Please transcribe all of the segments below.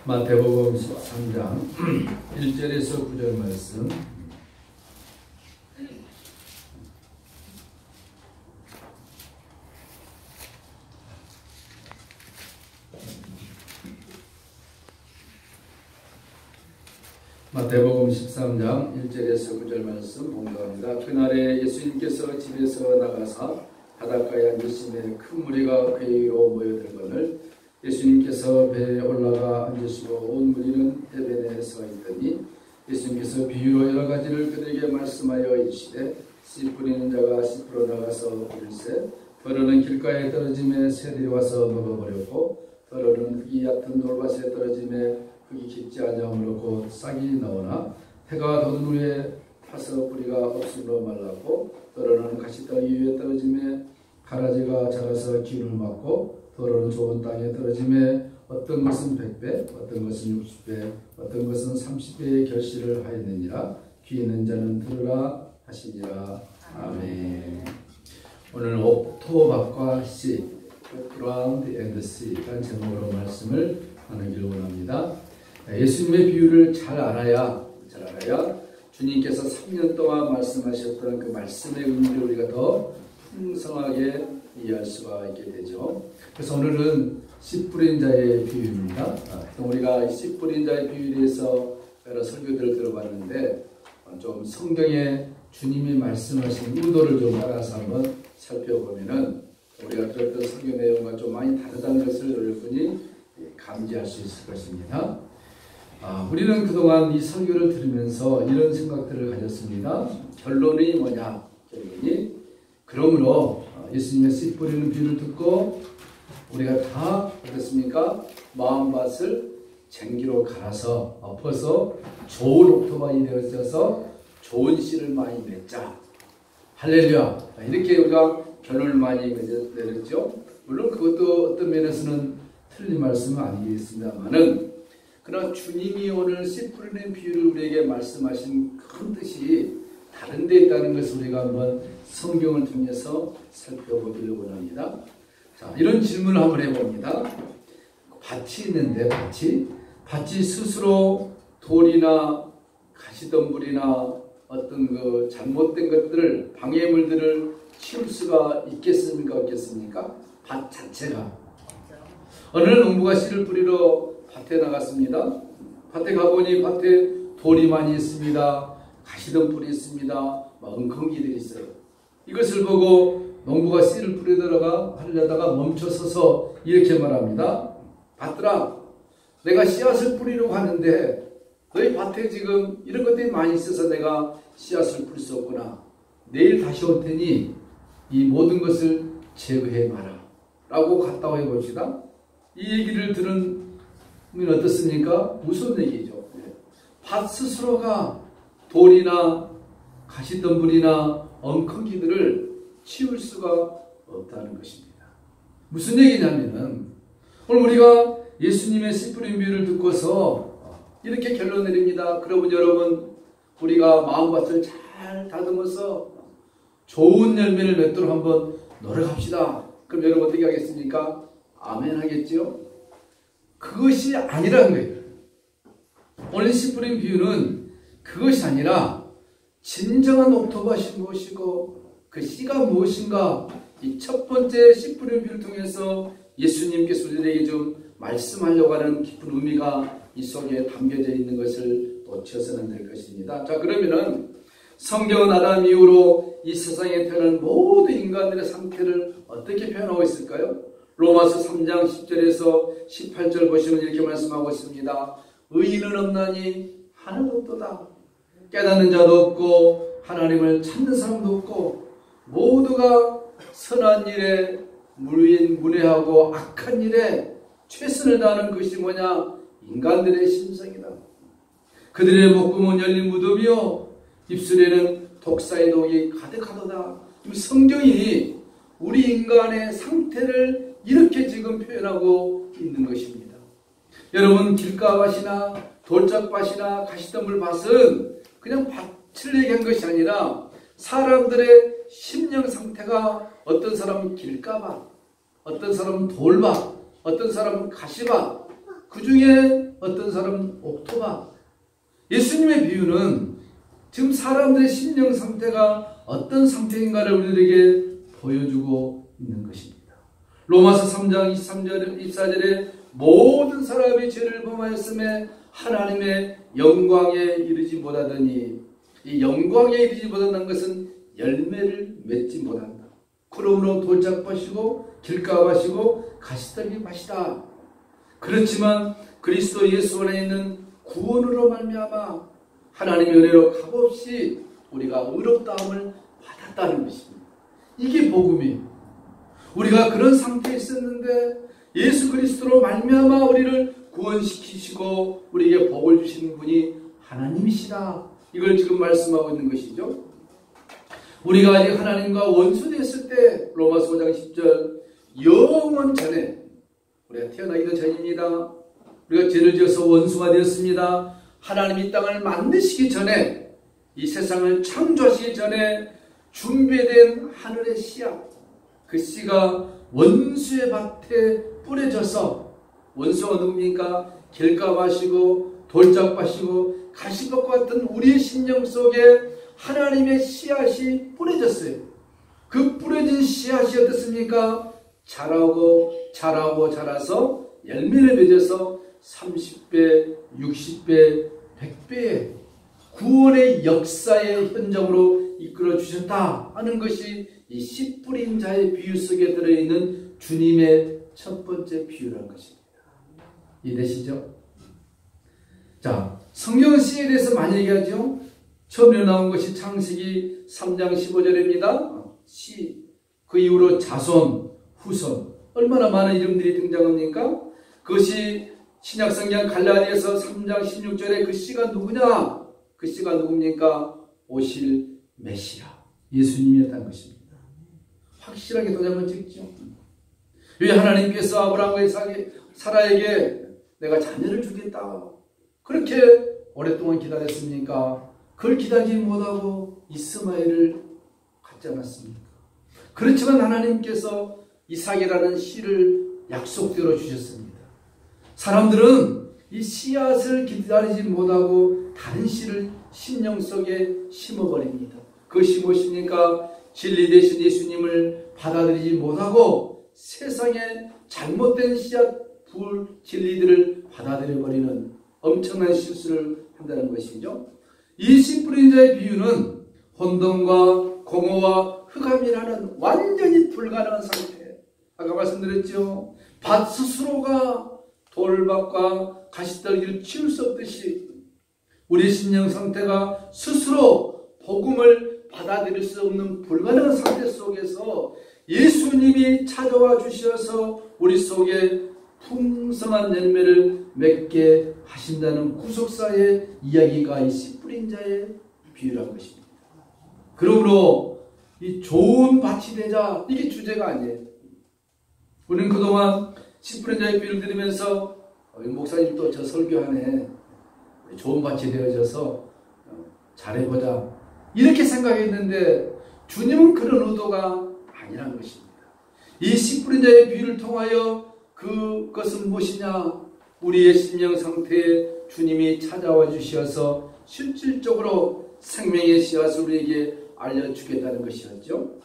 마태복음 13장 1절에서 9절 말씀. 마태복음 13장 1절에서 9절 말씀 봉독합니다. 그날에 예수님께서 집에서 나가사 바닷가에 앉으시매 큰 무리가 그에게로 모여들거늘 예수님께서 배에 올라가 앉으시고 온 무리는 해변에 서 있더니 예수님께서 비유로 여러 가지를 그들에게 말씀하여 이르시되 씨 뿌리는 자가 씨 풀어 나가서 뿌릴새 더러는 길가에 떨어짐에 새들이 와서 먹어버렸고 더러는 흙이 얕은 돌밭에 떨어짐에 흙이 깊지 아니하므로 곧 싹이 나오나 해가 돋은 후에 타서 뿌리가 없음으로 말랐고 더러는 가시떨기 위에 떨어짐에 가라지가 자라서 기운을 막고 더러는 좋은 땅에 떨어짐에 어떤 것은 100배 어떤 것은 60배 어떤 것은 30배의 결실을 하였느니라. 귀 있는 자는 들으라 하시니라. 아멘. 오늘 옥토밭과 씨, ground and sea라는 제목으로 말씀을 나누기를 원합니다. 예수님의 비유를 잘 알아야 주님께서 3년 동안 말씀하셨던 그 말씀의 의미를 우리가 더 풍성하게 이해할 수가 있게 되죠. 그래서 오늘은 씨 뿌린 자의 비유입니다. 우리가 씨 뿌린 자의 비유에 대해서 여러 설교들을 들어봤는데 좀 성경에 주님이 말씀하신 의도를 좀 따라서 한번 살펴보면은 우리가 들었던 설교 내용과 좀 많이 다르다는 것을 여러분이 감지할 수 있을 것입니다. 우리는 그동안 이 설교를 들으면서 이런 생각들을 가졌습니다. 결론이 뭐냐? 결론이 그러므로 예수님의 씨 뿌리는 비유를 듣고 우리가 다 어떻습니까? 마음밭을 쟁기로 갈아서 엎어서 좋은 옥토밭이 되어져서 좋은 씨를 많이 맺자. 할렐루야. 이렇게 우리가 결론을 많이 내렸죠. 물론 그것도 어떤 면에서는 틀린 말씀은 아니겠습니다만은 그러나 주님이 오늘 씨 뿌리는 비유를 우리에게 말씀하신 큰 뜻이 다른 데 있다는 것을 우리가 한번 성경을 통해서 살펴보기를 원합니다. 자, 이런 질문을 한번 해봅니다. 밭이 있는데 밭이 스스로 돌이나 가시덤불이나 어떤 그 잘못된 것들을 방해물들을 치울 수가 있겠습니까? 없겠습니까? 밭 자체가. 어느 날 농부가 씨를 뿌리러 밭에 나갔습니다. 밭에 가보니 밭에 돌이 많이 있습니다. 가시덤불이 있습니다. 엉겅기들이 있어요. 이것을 보고 농부가 씨를 뿌리다가 하려다가 멈춰서서 이렇게 말합니다. 밭들아, 내가 씨앗을 뿌리려고 하는데 너희 밭에 지금 이런 것들이 많이 있어서 내가 씨앗을 뿌릴 수 없구나. 내일 다시 올 테니 이 모든 것을 제거해 마라 라고 갔다 해봅시다. 이 얘기를 들으면 어떻습니까? 무슨 얘기죠? 밭 스스로가 돌이나 가시덤불이나 엉겅기들을 치울 수가 없다는 것입니다. 무슨 얘기냐면은 오늘 우리가 예수님의 씨 뿌린 비유를 듣고서 이렇게 결론 내립니다. 그러면 여러분 우리가 마음밭을 잘 다듬어서 좋은 열매를 맺도록 한번 노력합시다. 그럼 여러분 어떻게 하겠습니까? 아멘 하겠죠? 그것이 아니라는 거예요. 오늘 씨 뿌린 비유는 그것이 아니라 진정한 옥토밭이 무엇이고 그 씨가 무엇인가 이 첫 번째 씨 뿌린 비유를 통해서 예수님께서 우리에게 좀 말씀하려고 하는 깊은 의미가 이 속에 담겨져 있는 것을 놓쳐서는 될 것입니다. 자, 그러면은 성경은 아담 이후로 이 세상에 태어난 모든 인간들의 상태를 어떻게 표현하고 있을까요? 로마서 3장 10절에서 18절 보시면 이렇게 말씀하고 있습니다. 의인은 없나니 하나도 없도다. 깨닫는 자도 없고 하나님을 찾는 사람도 없고 모두가 선한 일에 문외하고 악한 일에 최선을 다하는 것이 뭐냐? 인간들의 심성이다. 그들의 목구멍은 열린 무덤이요 입술에는 독사의 독이 가득하도다. 성경이 우리 인간의 상태를 이렇게 지금 표현하고 있는 것입니다. 여러분 길가밭이나 돌짝밭이나 가시덤불 밭은 그냥 밭을 얘기한 것이 아니라 사람들의 심령 상태가 어떤 사람은 길가밭, 어떤 사람은 돌밭, 어떤 사람은 가시밭 그 중에 어떤 사람은 옥토바. 예수님의 비유는 지금 사람들의 심령 상태가 어떤 상태인가를 우리들에게 보여주고 있는 것입니다. 로마서 3장 23절, 24절에 모든 사람이 죄를 범하였음에 하나님의 영광에 이르지 못하더니, 이 영광에 이르지 못한다는 것은 열매를 맺지 못한다. 그러므로 돌짝밭이고 길가밭이고 가시떨기 밭이다. 그렇지만 그리스도 예수 안에 있는 구원으로 말미암아 하나님의 은혜로 값없이 우리가 의롭다함을 받았다는 것입니다. 이게 복음이에요. 우리가 그런 상태에 있었는데 예수 그리스도로 말미암아 우리를 구원시키시고 우리에게 복을 주시는 분이 하나님이시다. 이걸 지금 말씀하고 있는 것이죠. 우리가 아직 하나님과 원수됐을 때 로마서 5장 10절 영원 전에, 우리가 태어나기도 전입니다. 우리가 죄를 지어서 원수가 되었습니다. 하나님이 땅을 만드시기 전에, 이 세상을 창조하시기 전에 준비된 하늘의 씨앗, 그 씨가 원수의 밭에 뿌려져서, 원수가 누굽니까? 길가밭이고 돌짝밭이고 가시밭과 같은 우리의 심령 속에 하나님의 씨앗이 뿌려졌어요. 그 뿌려진 씨앗이 어떻습니까? 자라고 자라서 열매를 맺어서 30배, 60배, 100배의 구원의 역사의 현장으로 이끌어 주셨다 하는 것이 이 씨 뿌린 자의 비유 속에 들어있는 주님의 첫 번째 비유라는 것입니다. 이해되시죠? 자, 성경은 씨에 대해서 많이 얘기하죠. 처음에 나온 것이 창세기 3장 15절입니다. 씨, 그 이후로 자손, 후손, 얼마나 많은 이름들이 등장합니까? 그것이 신약성경 갈라디아서 3장 16절에 그 씨가 누구냐? 그 씨가 누굽니까? 오실 메시아, 예수님이었다는 것입니다. 확실하게 도장을 찍죠. 왜 하나님께서 아브라함과 사라에게 내가 자녀를 주겠다 그렇게 오랫동안 기다렸습니까? 그걸 기다리지 못하고 이스마엘을 갖지 않았습니까? 그렇지만 하나님께서 이삭이라는 씨를 약속대로 주셨습니다. 사람들은 이 씨앗을 기다리지 못하고 다른 씨를 심령 속에 심어버립니다. 그것이 무엇입니까? 진리 되신 예수님을 받아들이지 못하고 세상에 잘못된 씨앗 진리들을 받아들여버리는 엄청난 실수를 한다는 것이죠. 이 씨 뿌린 자의 비유는 혼돈과 공허와 흑암이라는 완전히 불가능한 상태. 아까 말씀드렸죠. 밭 스스로가 돌밭과 가시떨기를 치울 수 없듯이 우리 심령 상태가 스스로 복음을 받아들일 수 없는 불가능한 상태 속에서 예수님이 찾아와 주셔서 우리 속에 풍성한 열매를 맺게 하신다는 구속사의 이야기가 이 씨 뿌린 자의 비유란 것입니다. 그러므로 이 좋은 밭이 되자, 이게 주제가 아니에요. 우리는 그동안 씨 뿌린 자의 비유를 들으면서 목사님 또 저 설교하네, 좋은 밭이 되어져서 잘해보자 이렇게 생각했는데 주님은 그런 의도가 아니라는 것입니다. 이 씨 뿌린 자의 비유를 통하여 그것은 무엇이냐? 우리의 심령 상태에 주님이 찾아와 주셔서 실질적으로 생명의 씨앗을 우리에게 알려주겠다는 것이었죠.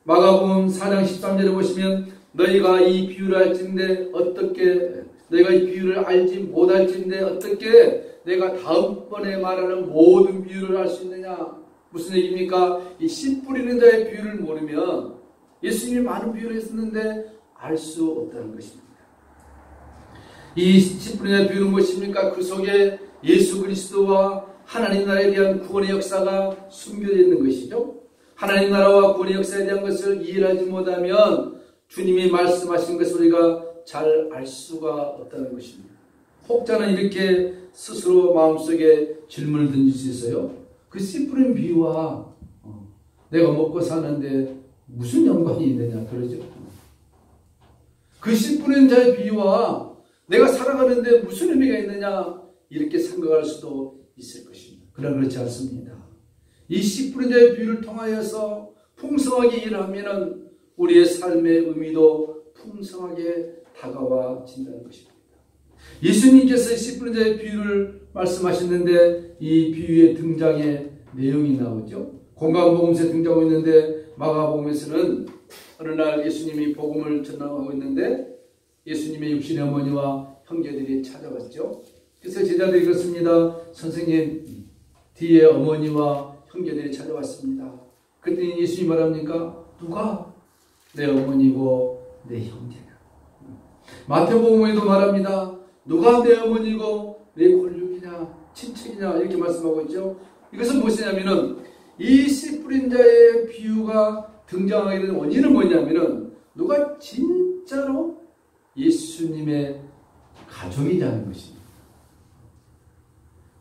마가복음 4장 13절에 보시면 너희가 이 비유를 알진대 어떻게, 너희가 이 비유를 알지 못할진대 어떻게 내가 다음번에 말하는 모든 비유를 알 수 있느냐? 무슨 얘기입니까? 이 씨 뿌리는 자의 비유를 모르면 예수님이 많은 비유를 했었는데 알 수 없다는 것입니다. 이 씨 뿌리는 자의 비유는 무엇입니까? 그 속에 예수 그리스도와 하나님 나라에 대한 구원의 역사가 숨겨져 있는 것이죠. 하나님 나라와 구원의 역사에 대한 것을 이해하지 못하면 주님이 말씀하신 것을 우리가 잘 알 수가 없다는 것입니다. 혹자는 이렇게 스스로 마음속에 질문을 던질 수 있어요. 그 씨 뿌린 비유와 내가 먹고 사는데 무슨 연관이 있느냐 그러죠. 그 씨 뿌린 자의 비유와 내가 살아가는데 무슨 의미가 있느냐 이렇게 생각할 수도 있을 것입니다. 그러나 그렇지 않습니다. 이 씨 뿌린 자의 비유를 통하여서 풍성하게 일하면 우리의 삶의 의미도 풍성하게 다가와진다는 것입니다. 예수님께서 씨 뿌린 자의 비유를 말씀하셨는데 이 비유의 등장의 내용이 나오죠. 공관복음서에 등장하고 있는데 마가복음에서는 어느 날 예수님이 복음을 전하고 있는데 예수님의 육신의 어머니와 형제들이 찾아왔죠. 그래서 제자들이 그렇습니다. 선생님, 뒤에 어머니와 형제들이 찾아왔습니다. 그랬더니 예수님이 말합니까? 누가 내 어머니고 내 형제냐? 마태복음에도 말합니다. 누가 내 어머니고 내 권력이냐 친척이냐 이렇게 말씀하고 있죠. 이것은 무엇이냐면은 이 씨 뿌린 자의 비유가 등장하게 된 원인은 뭐냐면은 누가 진짜로 예수님의 가족이냐는 것입니다.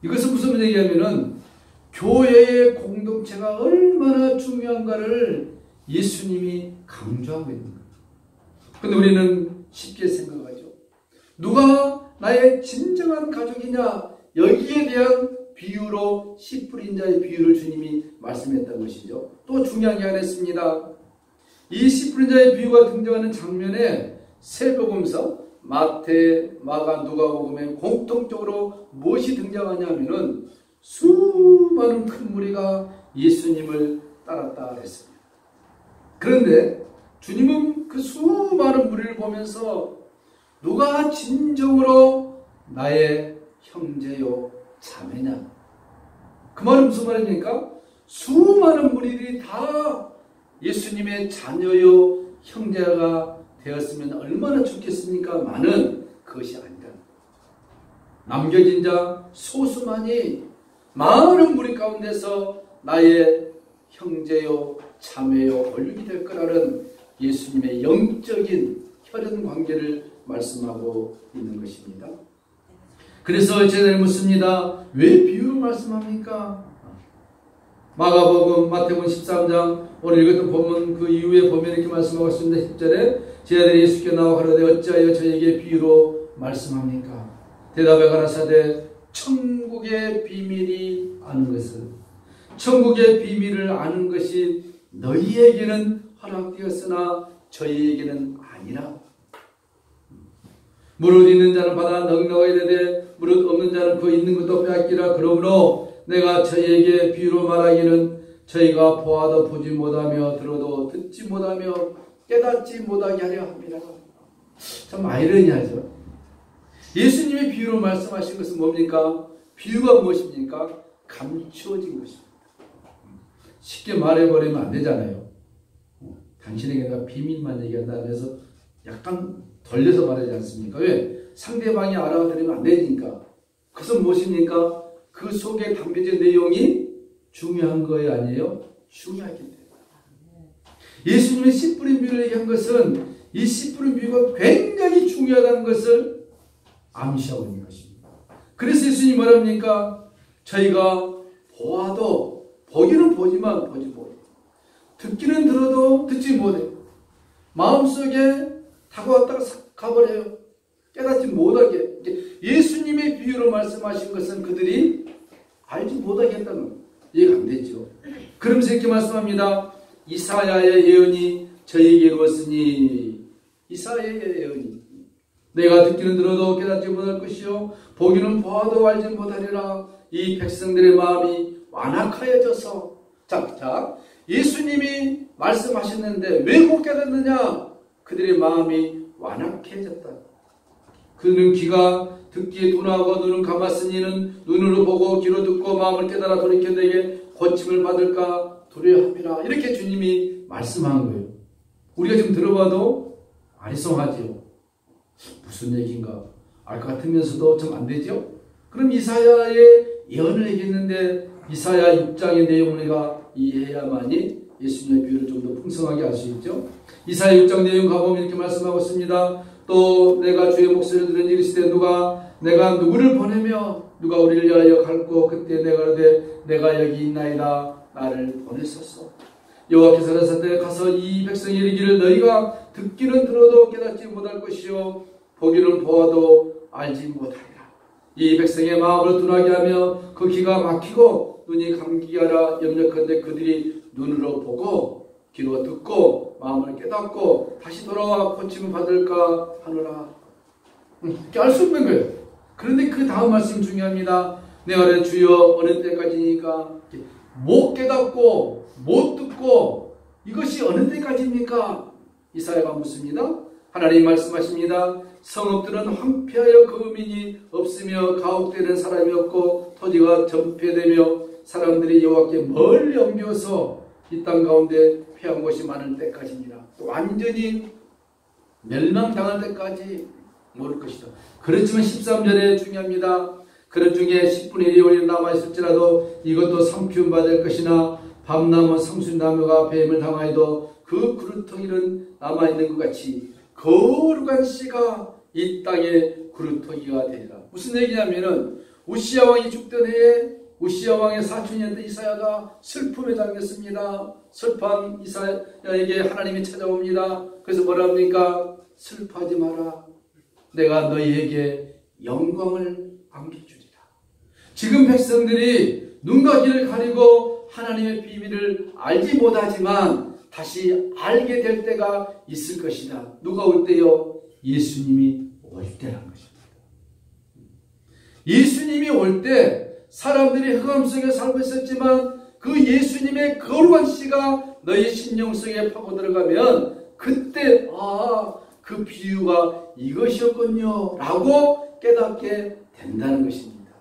이것은 무슨 얘기냐면은 교회의 공동체가 얼마나 중요한가를 예수님이 강조하고 있는 거예요. 그런데 우리는 쉽게 생각하죠. 누가 나의 진정한 가족이냐, 여기에 대한 비유로 씨 뿌린 자의 비유를 주님이 말씀했던 것이죠. 또 중요한 게 하나 있습니다. 이 씨 뿌린 자의 비유가 등장하는 장면에 세 복음서 마태, 마가, 누가복음에 공통적으로 무엇이 등장하냐 하면은 수많은 큰 무리가 예수님을 따랐다 했습니다. 그런데 주님은 그 수많은 무리를 보면서 누가 진정으로 나의 형제요 자매냐? 그 말은 무슨 말입니까? 수많은 무리들이 다 예수님의 자녀요 형제가 되었으면 얼마나 좋겠습니까? 많은 그것이 아니다. 남겨진 자 소수만이 많은 무리 가운데서 나의 형제요 자매요 권력이 될 거라는 예수님의 영적인 혈연 관계를 말씀하고 있는 것입니다. 그래서 제자들이 묻습니다. 왜 비유를 말씀합니까? 마가복음 마태복음 13장 오늘 읽었던 본문 그 이후에 보면 이렇게 말씀하고 있습니다. 10절에 제자들이 예수께 나와 가로되 어찌하여 저에게 비유로 말씀합니까? 대답에 가라사대 천국의 비밀이 아는 것은 천국의 비밀을 아는 것이 너희에게는 허락되었으나 저희에게는 아니라. 무릇 있는 자는 받아 넉넉하게 되되 무릇 없는 자는 그 있는 것도 빼앗기라. 그러므로 내가 저희에게 비유로 말하기는 저희가 보아도 보지 못하며 들어도 듣지 못하며 깨닫지 못하게 하려 합니다. 참 아이러니하죠. 예수님의 비유로 말씀하신 것은 뭡니까? 비유가 무엇입니까? 감추어진 것입니다. 쉽게 말해버리면 안 되잖아요. 당신에게 내가 비밀만 얘기한다 그래서 약간 돌려서 말하지 않습니까? 왜? 상대방이 알아들으면 안 되니까. 그것은 무엇입니까? 그 속에 담겨진 내용이 중요한 거예요? 아니에요? 중요하기 때문에. 예수님의 씨 뿌린 비유를 얘기한 것은 이 씨 뿌린 비유가 굉장히 중요하다는 것을 암시하고 있는 것입니다. 그래서 예수님이 뭐랍니까? 저희가 보아도 보기는 보지만 보지 못해. 듣기는 들어도 듣지 못해. 마음속에 다가왔다가 싹 가버려요. 깨닫지 못하게. 예수님의 비유로 말씀하신 것은 그들이 알지 못하겠다는 이해가 안 되죠. 그러면서 이렇게 말씀합니다. 이사야의 예언이 저희에게 이루었으니. 이사야의 예언이 내가 듣기는 들어도 깨닫지 못할 것이요 보기는 보아도 알지 못하리라. 이 백성들의 마음이 완악하여져서. 자, 예수님이 말씀하셨는데 왜 못 깨닫느냐? 그들의 마음이 완악해졌다. 그는 귀가 듣기에 둔하고 눈은 감았으니는 눈으로 보고 귀로 듣고 마음을 깨달아 돌이켜 내게 고침을 받을까 두려워함이라. 이렇게 주님이 말씀한 거예요. 우리가 지금 들어봐도 아리송하지요. 무슨 얘기인가 알 것 같으면서도 좀 안 되죠. 그럼 이사야의 예언을 얘기했는데 이사야 6장의 내용을 우리가 이해해야만이 예수님의 비유를 좀 더 풍성하게 알 수 있죠. 이사야 6장 내용 가보면 이렇게 말씀하고 있습니다. 또 내가 주의 목소리를 들은 이르시되 내가 누구를 보내며 누가 우리를 위하여 갈고 그때 내가 그러되 내가 여기 있나이다 나를 보내소서. 여호와께서 가라사대 가서 이 백성이 이르기를 너희가 듣기는 들어도 깨닫지 못할 것이요 보기는 보아도 알지 못하리라. 이 백성의 마음을 둔하게 하며 그 귀가 막히고 눈이 감기게 하라. 염려컨대 그들이 눈으로 보고 귀로 듣고 마음을 깨닫고 다시 돌아와 고침을 받을까 하노라. 알 수 없는 거예요. 그런데 그 다음 말씀 중요합니다. 내가 주여 어느 때까지니까 못 깨닫고 못 듣고 이것이 어느 때까지입니까? 이사야가 묻습니다. 하나님 말씀하십니다. 성읍들은 황폐하여 거민이 없으며 가옥되는 사람이 없고 토지가 전폐되며 사람들이 여호와께 멀리 옮겨서 이 땅 가운데 패한 곳이 많을 때까지니라. 완전히 멸망당할 때까지 모를 것이다. 그렇지만 13절에 중요합니다. 그런 중에 10분의 1이 남아있을지라도 이것도 삼키움 받을 것이나 밤나무 성수나무가 뱀을 당하여도 그 그루터기는 남아있는 것 같이 거룩한 씨가 이 땅에 그루터기가 되리라. 무슨 얘기냐면은 우시야 왕이 죽던 해에 우시야 왕의 사촌이었던 이사야가 슬픔에 잠겼습니다. 슬퍼한 이사야에게 하나님이 찾아옵니다. 그래서 뭐라 합니까? 슬퍼하지 마라. 내가 너희에게 영광을 안겨주리라. 지금 백성들이 눈과 귀를 가리고 하나님의 비밀을 알지 못하지만 다시 알게 될 때가 있을 것이다. 누가 올 때요? 예수님이 올 때란 것입니다. 예수님이 올 때 사람들이 흑암 속에 살고 있었지만 그 예수님의 거룩한 씨가 너희 심령 속에 파고 들어가면 그때 그 비유가 이것이었군요 라고 깨닫게 된다는 것입니다.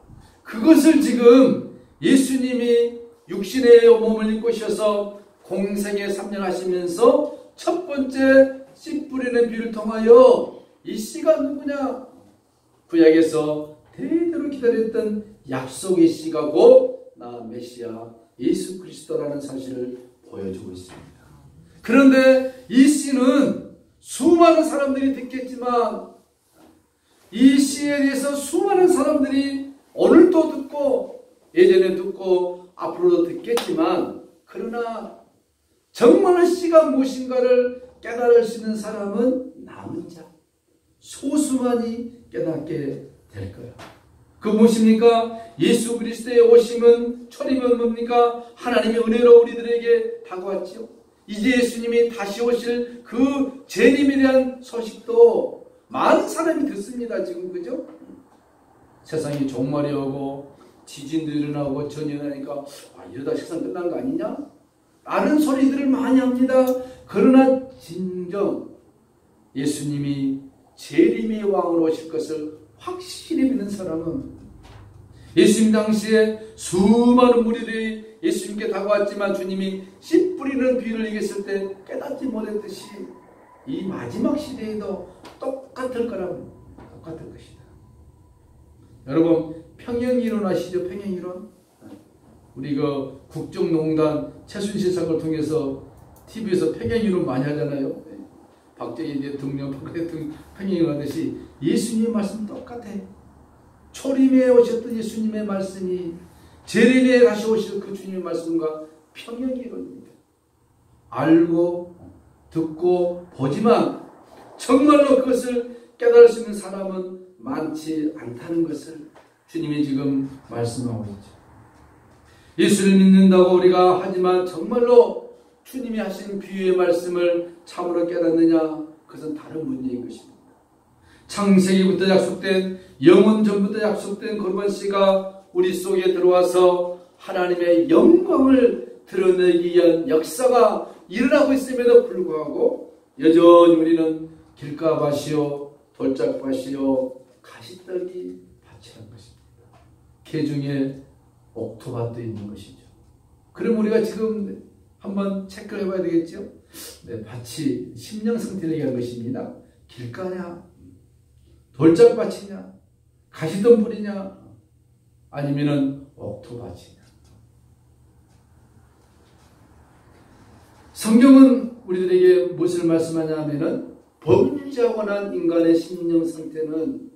그것을 지금 예수님이 육신의 몸을 입고 오셔서 공생의 3년 하시면서 첫 번째 씨 뿌리는 비유를 통하여 이 씨가 누구냐? 구약에서 대대로 기다렸던 약속의 씨가 곧 나 메시아 예수 그리스도라는 사실을 보여주고 있습니다. 그런데 이 씨는 수많은 사람들이 듣겠지만 이 씨에 대해서 수많은 사람들이 오늘도 듣고 예전에 듣고 앞으로도 듣겠지만 그러나 정말 씨가 무엇인가를 깨달을 수 있는 사람은 남은 자 소수만이 깨닫게 될 거예요. 그 무엇입니까? 예수 그리스도의 오심은 초림은 뭡니까? 하나님의 은혜로 우리들에게 다가왔지요. 이제 예수님이 다시 오실 그 재림에 대한 소식도 많은 사람이 듣습니다. 지금 그죠? 세상이 종말이 오고 지진도 일어나고 전이 일어나니까 이러다 세상 끝난 거 아니냐? 라는 소리들을 많이 합니다. 그러나 진정 예수님이 재림의 왕으로 오실 것을 확실히 믿는 사람은 예수님 당시에 수많은 무리들이 예수님께 다가왔지만 주님이 씨 뿌리는 비유를 얘기했을 때 깨닫지 못했듯이 이 마지막 시대에도 똑같을 거라면 똑같을 것이다. 여러분 평행이론 아시죠? 평행이론? 우리 그 국정농단 최순실 사건을 통해서 TV에서 평행이론 많이 하잖아요. 박정희 대통령, 박근혜 대통령 평행이론 하듯이 예수님의 말씀 똑같아. 초림에 오셨던 예수님의 말씀이 재림에 다시 오실 그 주님의 말씀과 평행이론입니다. 알고 듣고 보지만 정말로 그것을 깨달을 수 있는 사람은 많지 않다는 것을 주님이 지금 말씀하고 있죠. 예수를 믿는다고 우리가 하지만 정말로 주님이 하신 비유의 말씀을 참으로 깨닫느냐? 그것은 다른 문제인 것입니다. 창세기부터 약속된 영원 전부터 약속된 거룩한 씨가 우리 속에 들어와서 하나님의 영광을 드러내기 위한 역사가 일어나고 있음에도 불구하고 여전히 우리는 길가밭이요 돌짝밭이요 가시떨기 밭이라는 것입니다. 개 중에 옥토밭도 있는 것이죠. 그럼 우리가 지금 한번 체크를 해봐야 되겠죠? 네, 밭이 심령 상태를 얘기하는 것입니다. 길가냐? 돌짝밭이냐? 가시덤불이냐? 아니면은 옥토밭이냐? 성경은 우리들에게 무엇을 말씀하냐 하면은 범죄하고 난 인간의 심령 상태는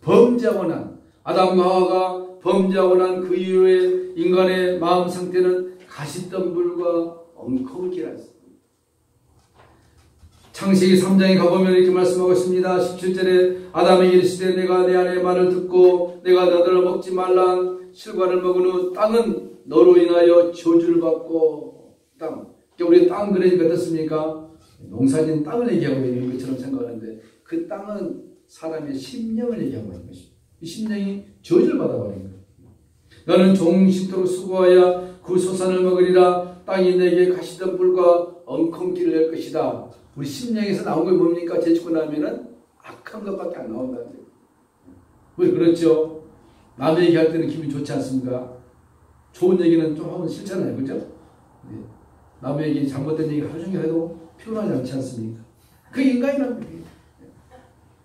범죄하고 난 아담과 하와가 범죄하고 난 그 이후에 인간의 마음 상태는 가시덤불과 엉커기라 했습니다. 창세기 3장에 가보면 이렇게 말씀하고 있습니다. 17절에 아담에게 이르시되 내가 내 아내의 말을 듣고 내가 너를 먹지 말라 실과를 먹은 후 땅은 너로 인하여 저주를 받고 땅. 우리 땅 그러니까 어떻습니까? 농사진 땅을 얘기하고 있는 것처럼 생각하는데 그 땅은 사람의 심령을 얘기하고 있는 것입니다. 이 심령이 저주를 받아버린 거예요. 너는 종신토록 수고하여 그 소산을 먹으리라. 땅이 내게 가시덤불과 엉겅퀴를 낼 것이다. 우리 심령에서 나온 게 뭡니까? 재축고 나면은 악한 것밖에 안 나온다는 거예요. 왜 그렇죠? 남 얘기할 때는 기분이 좋지 않습니까? 좋은 얘기는 좀 하면 싫잖아요. 그죠? 네. 남 얘기, 잘못된 얘기 하루 종일 해도 피곤하지 않지 않습니까? 그게 인간이란 말이에요.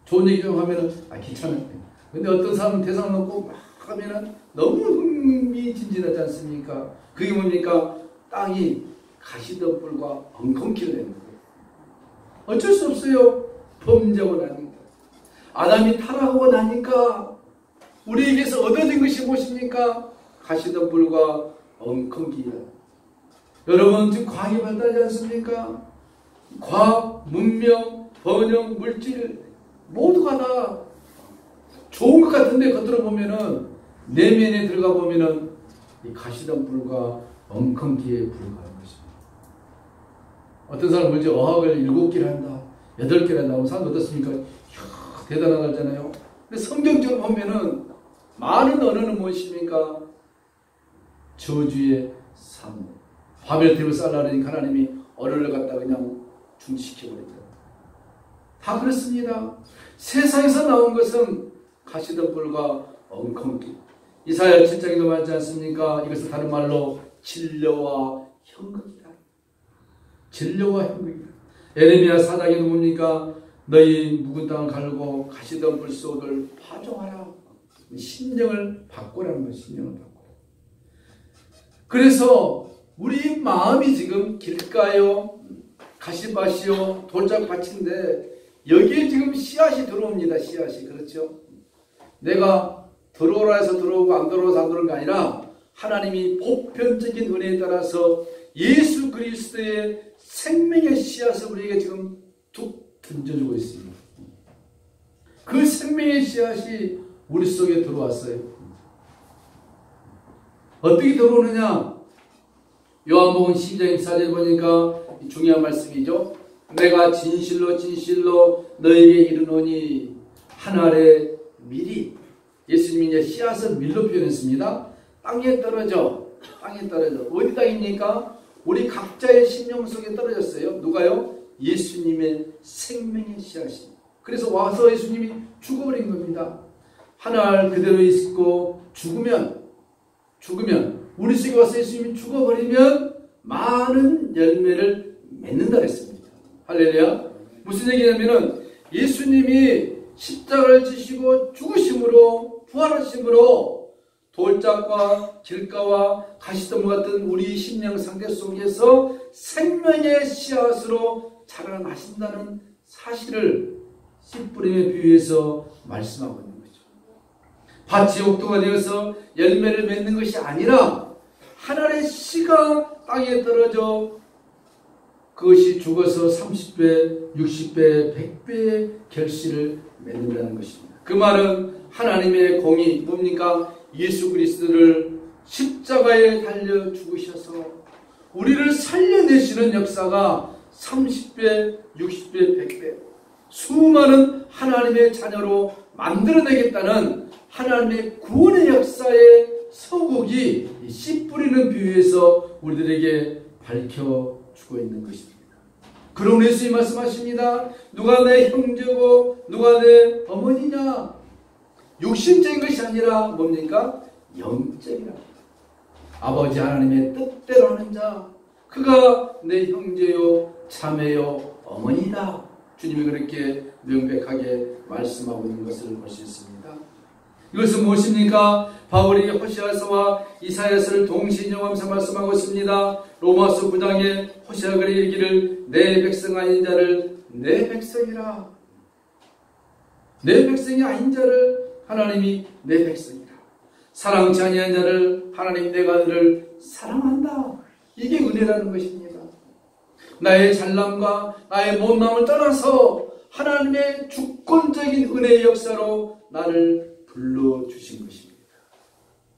좋은 얘기 좀 하면은 귀찮아요. 근데 어떤 사람은 대상 놓고 막 하면은 너무 흥미진진하지 않습니까? 그게 뭡니까? 땅이 가시덤불과 엉겅퀴를 내는 거예요. 어쩔 수 없어요. 범죄하고 나니까. 아담이 타락하고 나니까 우리에게서 얻어진 것이 무엇입니까? 가시덤불과 엉겅퀴야. 여러분 지금 과학이 발달하지 않습니까? 과학, 문명, 번영, 물질 모두가 다 좋은 것 같은데 겉으로 보면은 내면에 들어가 보면은 이 가시덤불과 엉겅퀴에 불과한 것입니다. 어떤 사람은 먼저 어학을 7개를 한다, 8개를 한다 하면 사람 어떻습니까? 이야, 대단하다잖아요. 근데 성경적으로 보면은 많은 언어는 무엇입니까? 저주의 삶. 바벨탑을 쌓으려니까 하나님이 언어를 갖다 그냥 중지시켜버렸잖아요. 다 그렇습니다. 세상에서 나온 것은 가시덤불과 엉겅퀴. 이사야 7장에도 말하지 않습니까? 이것은 다른 말로 진려와 형극이다. 진려와 형극이다. 에레미야 4장에도 뭡니까? 너희 묵은 땅을 갈고 가시덤불 속을 파종하라. 심령을 바꾸라는 거예요. 심령을 바꾸라. 그래서 우리 마음이 지금 길가요, 가시밭이요, 돌짝밭인데 여기에 지금 씨앗이 들어옵니다. 씨앗이. 그렇죠? 내가 들어오라 해서 들어오고 안 들어오서 안 들어오는 게 아니라 하나님이 보편적인 은혜에 따라서 예수 그리스도의 생명의 씨앗을 우리에게 지금 툭 던져주고 있습니다. 그 생명의 씨앗이 우리 속에 들어왔어요. 어떻게 들어오느냐? 요한복음 12장 24절에 보니까 중요한 말씀이죠. 내가 진실로 진실로 너에게 이르노니 한 알의 밀이, 예수님이 이제 씨앗을 밀로 표현했습니다. 땅에 떨어져. 땅에 떨어져. 어디 땅입니까? 우리 각자의 심령 속에 떨어졌어요. 누가요? 예수님의 생명의 씨앗이. 그래서 와서 예수님이 죽어버린 겁니다. 한 알 그대로 있고 죽으면 우리 속에 와서 예수님이 죽어버리면 많은 열매를 맺는다 그랬습니다. 할렐루야. 무슨 얘기냐면은 예수님이 십자가를 지시고 죽으심으로 부활하심으로 돌짝과 길가와 가시덤불 같은 우리 심령 상태 속에서 생명의 씨앗으로 자라나신다는 사실을 씨 뿌림에 비유해서 말씀하고 있는 거죠. 밭이 옥토가 되어서 열매를 맺는 것이 아니라 하나의 씨가 땅에 떨어져 그것이 죽어서 30배, 60배, 100배의 결실을 맺는다는 것입니다. 그 말은 하나님의 공이 뭡니까? 예수 그리스도를 십자가에 달려 죽으셔서 우리를 살려내시는 역사가 30배, 60배, 100배 수많은 하나님의 자녀로 만들어내겠다는 하나님의 구원의 역사의 서곡이 씨 뿌리는 비유에서 우리들에게 밝혀주고 있는 것입니다. 그럼 예수님이 말씀하십니다. 누가 내 형제고 누가 내 어머니냐? 육신적인 것이 아니라 뭡니까? 영적이라. 아버지 하나님의 뜻대로 하는 자, 그가 내 형제요 자매요 어머니다. 주님이 그렇게 명백하게 말씀하고 있는 것을 볼 수 있습니다. 이것은 무엇입니까? 바울이 호시아서와 이사야서를 동시에 인용하면서 말씀하고 있습니다. 로마서 9장에 호시아가 이르기를 내 백성 아닌 자를 내 백성이라. 내 백성이 아닌 자를 하나님이 내 백성이라. 사랑치 아니한 자를 하나님 내가 그를 사랑한다. 이게 은혜라는 것입니다. 나의 잘남과 나의 못남을 떠나서 하나님의 주권적인 은혜의 역사로 나를 불러주신 것입니다.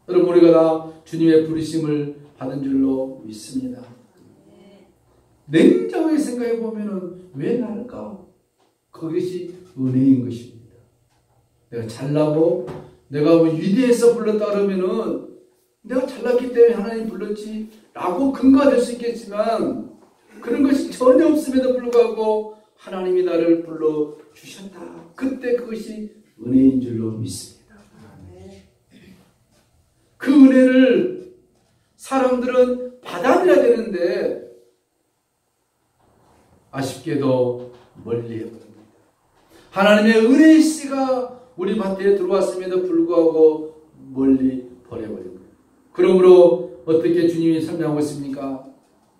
여러분 우리가 다 주님의 부르심을 받은 줄로 믿습니다. 냉정하게 생각해 보면 왜 나를까? 그것이 은혜인 것입니다. 내가 잘나고 내가 뭐 위대해서 불렀다 그러면은 내가 잘났기 때문에 하나님 불렀지 라고 근거가 될 수 있겠지만 그런 것이 전혀 없음에도 불구하고 하나님이 나를 불러주셨다. 그때 그것이 은혜인 줄로 믿습니다. 그 은혜를 사람들은 받아들여야 되는데 아쉽게도 멀리 해버립니다. 하나님의 은혜의 씨가 우리 밭에 들어왔음에도 불구하고 멀리 버려버린 거예요. 그러므로 어떻게 주님이 설명하고 있습니까?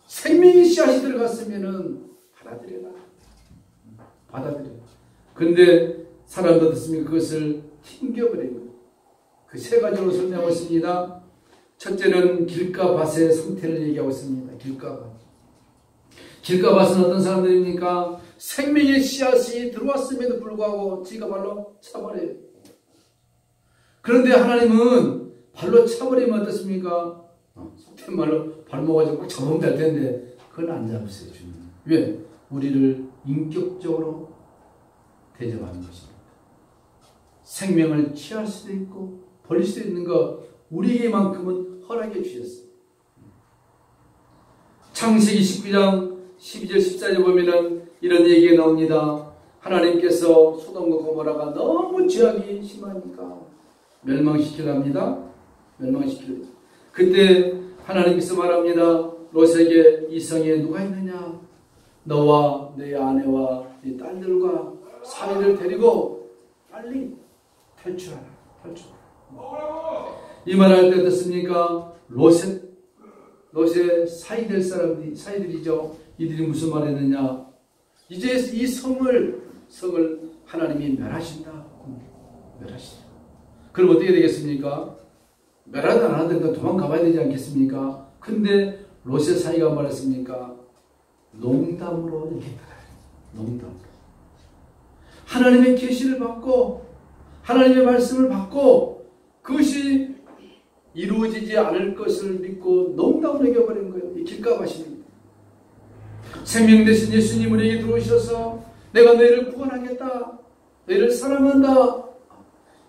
생명의 씨앗이 들어갔으면은 받아들여라. 받아들여. 근데 사람도 듣습니까? 그것을 튕겨버린 거예요. 그 세 가지로 설명하고 있습니다. 첫째는 길가 밭의 상태를 얘기하고 있습니다. 길가 밭. 길가 밭은 어떤 사람들입니까? 생명의 씨앗이 들어왔음에도 불구하고 지가 발로 차버려요. 그런데 하나님은 발로 차버리면 어떻습니까? 속된 말로 발목가지고 꼭 잡으면 될 텐데 그건 안 잡으세요, 주님. 왜? 우리를 인격적으로 대접하는 것입니다. 생명을 취할 수도 있고 버릴 수도 있는 거 우리에게만큼은 허락해 주셨어요. 창세기 19장 12절 14절 보면은 이런 얘기가 나옵니다. 하나님께서 소돔과 고모라가 너무 죄악이 심하니까 멸망시키랍니다. 멸망시키랍니다. 그때 하나님께서 말합니다. 롯에게 이 성에 누가 있느냐? 너와 네 아내와 네 딸들과 사위를 데리고 빨리 탈출하라. 탈출하라. 이 말할 때 어떻습니까? 롯의 사이될 사이들이죠. 이들이 무슨 말 했느냐? 이제 이 성을 하나님이 멸하신다. 멸하신다. 그럼 어떻게 되겠습니까? 멸하든 안 하든 도망가봐야 되지 않겠습니까? 근데 롯의 사이가 말했습니까? 농담으로 얘기했다. 농담으로. 하나님의 계시를 받고 하나님의 말씀을 받고 그것이 이루어지지 않을 것을 믿고 농담으로 얘기해버린 거예요. 이 길가밭입니다. 생명 되신 예수님 우리에게 들어오셔서 내가 너희를 구원하겠다. 너희를 사랑한다.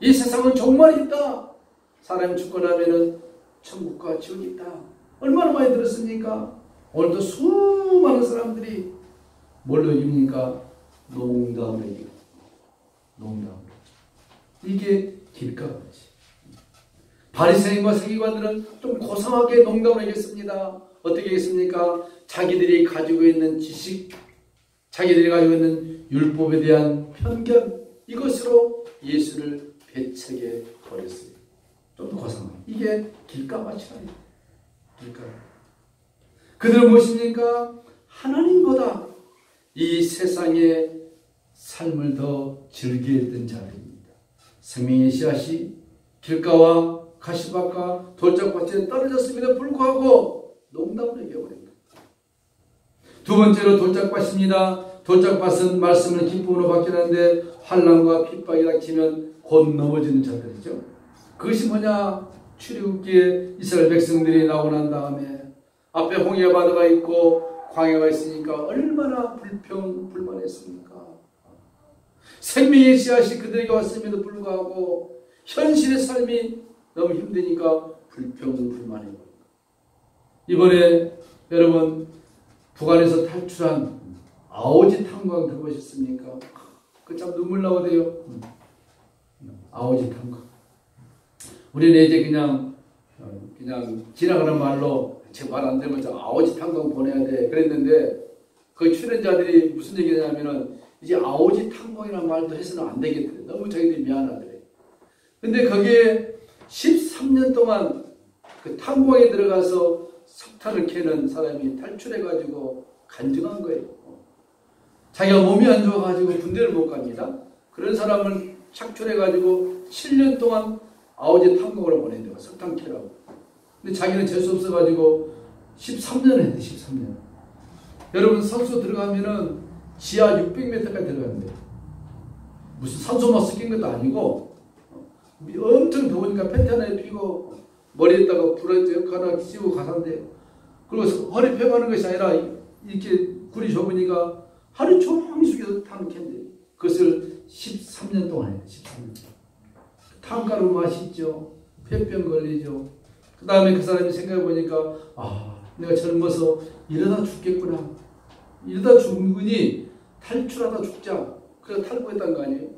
이 세상은 종말이 있다. 사람이 죽고 나면은 천국과 지옥이 있다. 얼마나 많이 들었습니까? 오늘도 수많은 사람들이 뭘로 입니까? 농담으로 얘기해요. 농담으로. 이게 길가밭이. 바리새인과 서기관들은 좀 고상하게 농담을 하겠습니다. 어떻게 하겠습니까? 자기들이 가지고 있는 지식, 자기들이 가지고 있는 율법에 대한 편견, 이것으로 예수를 배척해 버렸어요. 좀 더 고상하게. 이게 길가밭이라요. 길가밭. 그들은 무엇입니까? 하나님보다 이 세상의 삶을 더 즐기했던 자들입니다. 생명의 씨앗이 길가와 가시밭과 돌짝밭에 떨어졌음에도 불구하고 농담을 얘기해버립니다. 두 번째로 돌짝밭입니다. 돌짝밭은 말씀을 기쁨으로 받기는데 환난과 핍박이 닥치면 곧 넘어지는 자들이죠. 그것이 뭐냐? 출애굽기에 이스라엘 백성들이 나오고 난 다음에 앞에 홍해 바다가 있고 광야가 있으니까 얼마나 불평불만했습니까? 생명의 씨앗이 그들에게 왔음에도 불구하고 현실의 삶이 너무 힘드니까 불평불만해요. 이번에 여러분 북한에서 탈출한 아오지 탄광 들어보셨습니까? 그 참 눈물 나오대요. 아오지 탄광. 우리는 이제 그냥 지나가는 말로 제 말 안 되면 아오지 탄광 보내야 돼 그랬는데 그 출연자들이 무슨 얘기냐면은 이제 아오지 탄광이라는 말도 해서는 안 되겠대. 너무 자기들이 미안하더래. 근데 거기에 13년 동안 그 탄광에 들어가서 석탄을 캐는 사람이 탈출해가지고 간증한 거예요. 자기가 몸이 안 좋아가지고 군대를 못 갑니다. 그런 사람을 착출해가지고 7년 동안 아오지 탄광으로 보낸대요. 석탄 캐라고. 근데 자기는 재수 없어가지고 13년을 했대. 13년. 여러분 산소 들어가면은 지하 600m까지 들어간대요. 무슨 산소만 섞인 것도 아니고 엄청 더우니까 팬티 하나 입히고 머리에다가 불을 하나 씌우고 가산대요. 그리고 허리 펴가는 것이 아니라 이렇게 굴이 좁으니까 하루 종일 숙여서 타는 캔데 그것을 13년 동안 해요. 13년. 탄가루 맛있죠. 폐병 걸리죠. 그 다음에 그 사람이 생각해 보니까 내가 젊어서 이러다 죽겠구나. 이러다 죽으니 탈출하다 죽자. 그래서 탈북했다는 거 아니에요.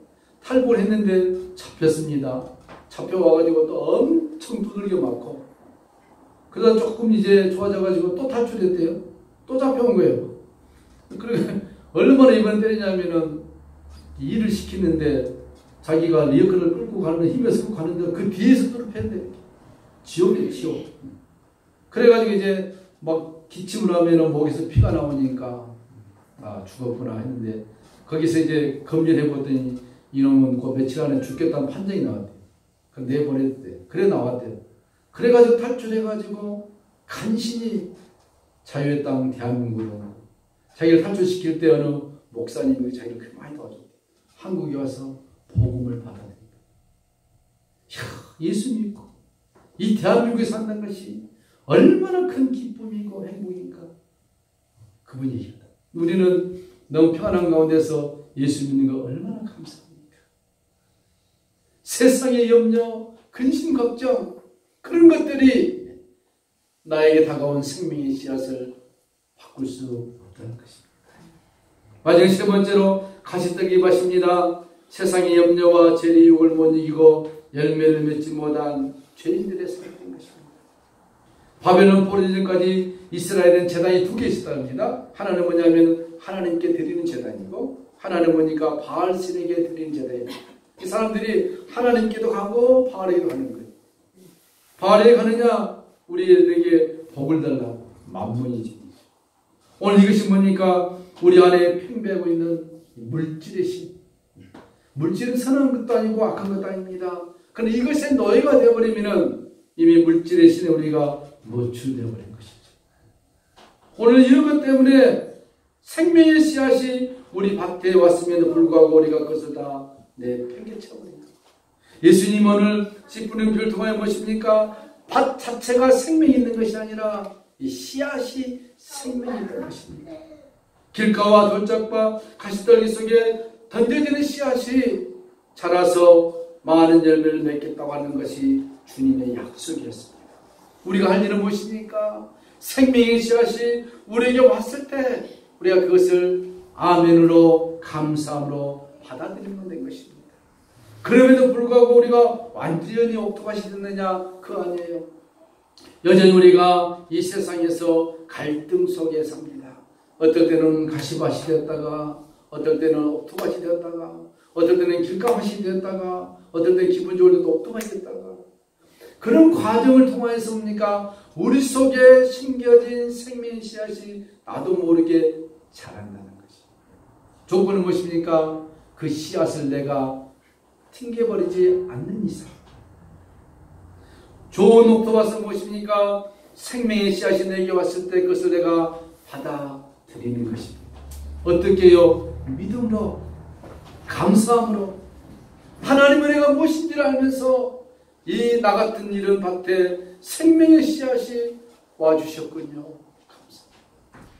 탈북을 했는데 잡혔습니다. 잡혀와가지고 또 엄청 두들겨 맞고 그러다 조금 이제 좋아져가지고 또 탈출했대요. 또 잡혀온 거예요. 그러게 얼마나 이번에 때리냐면은 일을 시키는데 자기가 리어커를 끌고 가는 힘에서 끌고 가는데 그 뒤에서 뚫을 팬대. 지옥이에요, 지옥. 그래가지고 이제 막 기침을 하면은 목에서 피가 나오니까 죽었구나 했는데 거기서 이제 검진해 보더니 이놈은 그 며칠 안에 죽겠다는 판정이 나왔대요. 그 내보냈대. 그래 나왔대요. 그래가지고 탈출해가지고 간신히 자유의 땅 대한민국으로 자기를 탈출시킬 때 어느 목사님이 자기를 그렇게 많이 도와줬대. 한국에 와서 복음을 받아들인다. 예수 믿고 이 대한민국에 산다는 것이 얼마나 큰 기쁨이고 행복인가. 그분이 얘기한다. 우리는 너무 편한 가운데서 예수 믿는 거 얼마나 감사합니까. 세상의 염려, 근심, 걱정 그런 것들이 나에게 다가온 생명의 씨앗을 바꿀 수 없다는 것입니다. 마지막 세 번째로 가시떡이 밭입니다. 세상의 염려와 죄의 유혹을 못 이기고 열매를 맺지 못한 죄인들의 삶인 것입니다. 바벨론 포로기 전까지 이스라엘은 제단이 두 개 있었다고 합니다. 하나는 뭐냐면 하나님께 드리는 제단이고 하나는 뭐니까 바알신에게 드리는 제단입니다. 이 사람들이 하나님께도 가고 바알에게도 가는 거예요. 바알에게 가느냐? 우리에게 복을 달라고. 만문이지. 오늘 이것이 뭡니까? 우리 안에 팽배하고 있는 물질의 신. 물질은 선한 것도 아니고 악한 것도 아닙니다. 그런데 이것의 노예가 되어버리면 이미 물질의 신에 우리가 노출되어버린 것이죠. 오늘 이런 것 때문에 생명의 씨앗이 우리 밭에 왔음에도 불구하고 우리가 그것을 다 내팽개쳐버린다. 예수님 오늘 씨 뿌리는 비유를 통하여 무엇입니까? 밭 자체가 생명이 있는 것이 아니라 이 씨앗이 생명이 있는 것입니다. 길가와 돌짝과 가시떨기 속에 던져지는 씨앗이 자라서 많은 열매를 맺겠다고 하는 것이 주님의 약속이었습니다. 우리가 할 일은 무엇입니까? 생명의 씨앗이 우리에게 왔을 때 우리가 그것을 아멘으로 감사함으로 받아들이면 된 것입니다. 그럼에도 불구하고 우리가 완전히 옥토밭이 됐느냐? 그거 아니에요. 여전히 우리가 이 세상에서 갈등 속에 삽니다. 어떨 때는 가시밭이 되었다가 어떨 때는 옥토밭이 되었다가 어떨 때는 길가밭이 되었다가 어떨 때는 기분 좋을 때도 옥토밭이 되었다가 그런 과정을 통해서 뭡니까? 우리 속에 심겨진 생명의 씨앗이 나도 모르게 자란다는 것이. 조건은 무엇입니까? 그 씨앗을 내가 튕겨버리지 않는 이상. 좋은 옥토밭은 무엇입니까? 생명의 씨앗이 내게 왔을 때 그것을 내가 받아들이는 것입니다. 어떻게요? 믿음으로, 감사함으로. 하나님은 내가 무엇인지를 알면서 이 나 같은 이런 밭에 생명의 씨앗이 와주셨군요. 감사합니다.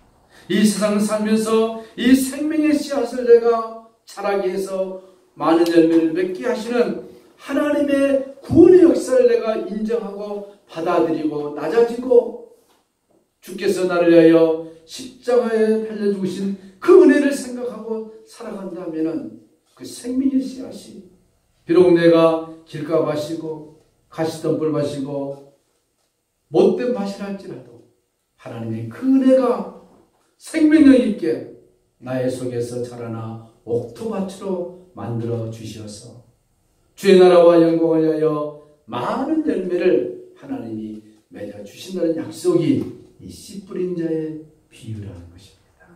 이 세상을 살면서 이 생명의 씨앗을 내가 자라게 해서 많은 열매를 맺게 하시는 하나님의 구원의 역사를 내가 인정하고 받아들이고 낮아지고 주께서 나를 위하여 십자가에 달려 죽으신 그 은혜를 생각하고 살아간다면 그 생명의 씨앗이 비록 내가 길가밭이고 가시덤불밭이고 못된 밭이라 할지라도 하나님의 그 은혜가 생명력 있게 나의 속에서 자라나 옥토밭으로 만들어 주시어서 주의 나라와 영광을 위하여 많은 열매를 하나님이 맺어 주신다는 약속이 이 씨 뿌린 자의 비유라는 것입니다.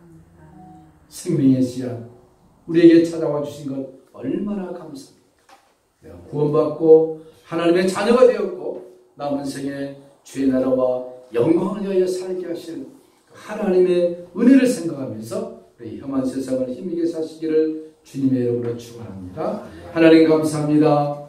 생명의 씨앗 우리에게 찾아와 주신 것 얼마나 감사합니까? 내가 구원받고 하나님의 자녀가 되었고 남은 생에 주의 나라와 영광을 위하여 살게 하시는 하나님의 은혜를 생각하면서 우리 험한 세상을 힘있게 사시기를 주님의 이름으로 축원합니다. 하나님 감사합니다.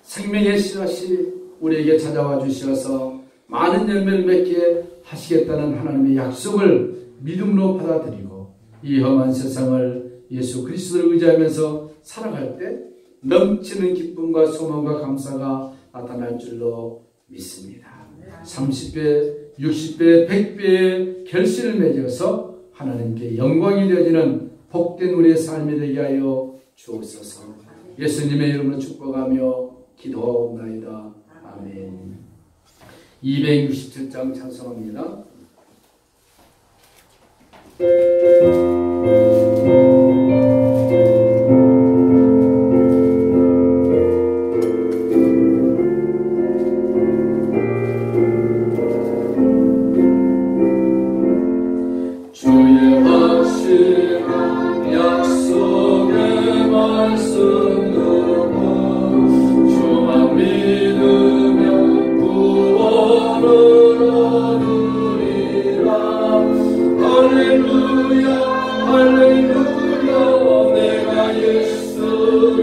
생명의 씨앗이 우리에게 찾아와 주셔서 많은 열매를 맺게 하시겠다는 하나님의 약속을 믿음으로 받아들이고 이 험한 세상을 예수 그리스도를 의지하면서 살아갈 때 넘치는 기쁨과 소망과 감사가 나타날 줄로 믿습니다. 30배, 60배, 100배의 결실을 맺어서 하나님께 영광이 되어지는 복된 우리의 삶이 되게 하여 주옵소서. 예수님의 이름으로 축복하며 기도하옵나이다. 아멘. 267장 찬송합니다. 주의 확실한 약속의 말씀 듣고 주만 믿으며 구원을 얻으리라. 할렐루야 할렐루야. 내가 예수를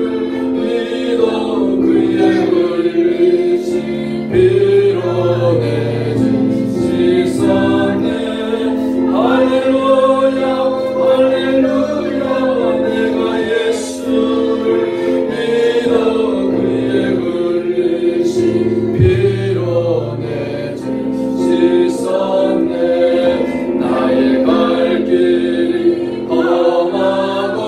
믿어 그의 흘리신 피로 내 죄 씻었네. 할렐루야 할렐루야. 내가 예수를 믿어 그의 흘리신 피로 내 죄 씻었네. 나의 갈 길이 험하고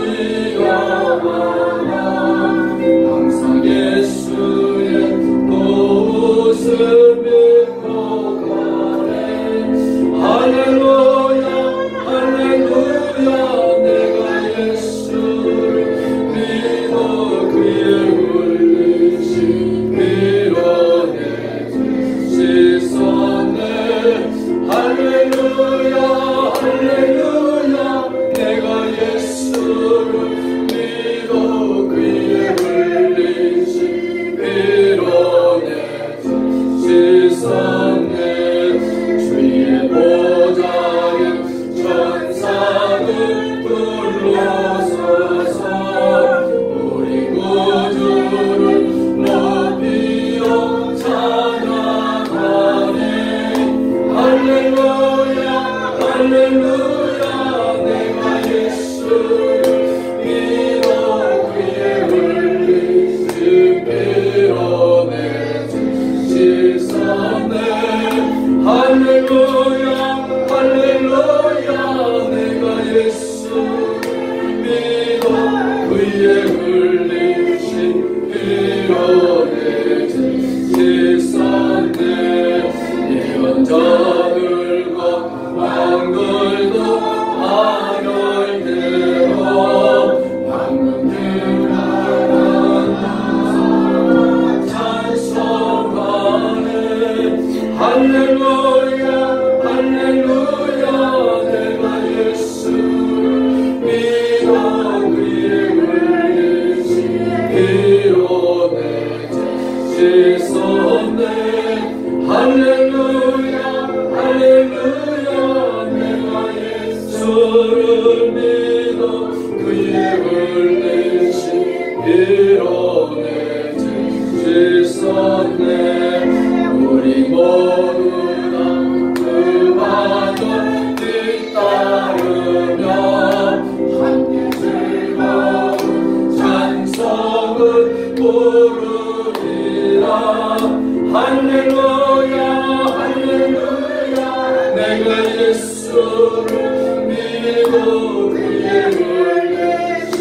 위험하나 항상 예수의 도우심을 믿고 가네. 할렐루야 할렐루야. 내가 예수를 믿어 그의 흘리신 피로 내 죄 씻었네. 할렐루야 할렐루야. 내가 예수를 믿어 그의 흘리신 피로 내 죄 씻었네. 주의 보좌에 천사들 둘러서서 우리 구주를 높이어 찬양하네. 할렐루야 할렐루야. 내가 예수를 믿어 그의 흘리신 피로 내 죄 씻었네. 할렐루야 할렐루야. 내가 예수를 믿어 그의 흘리신 피로 내 죄 씻었네. 예언자들과 왕들도 안열대로 방금 그날은 찬송하네. 할렐루야 할렐루야. 내가 예수를 믿어 그의 흘리신 피로 내 죄 씻었네. 할렐루야 할렐루야. 내가 예수를 믿어 그의 흘리신 피로 내 죄 씻었네. 우리 모두 그 반을 뒤따르며 함께 즐거운 찬송을 부르리라. 할렐루야 할렐루야. 내가 예수를 믿어 그의 흘리신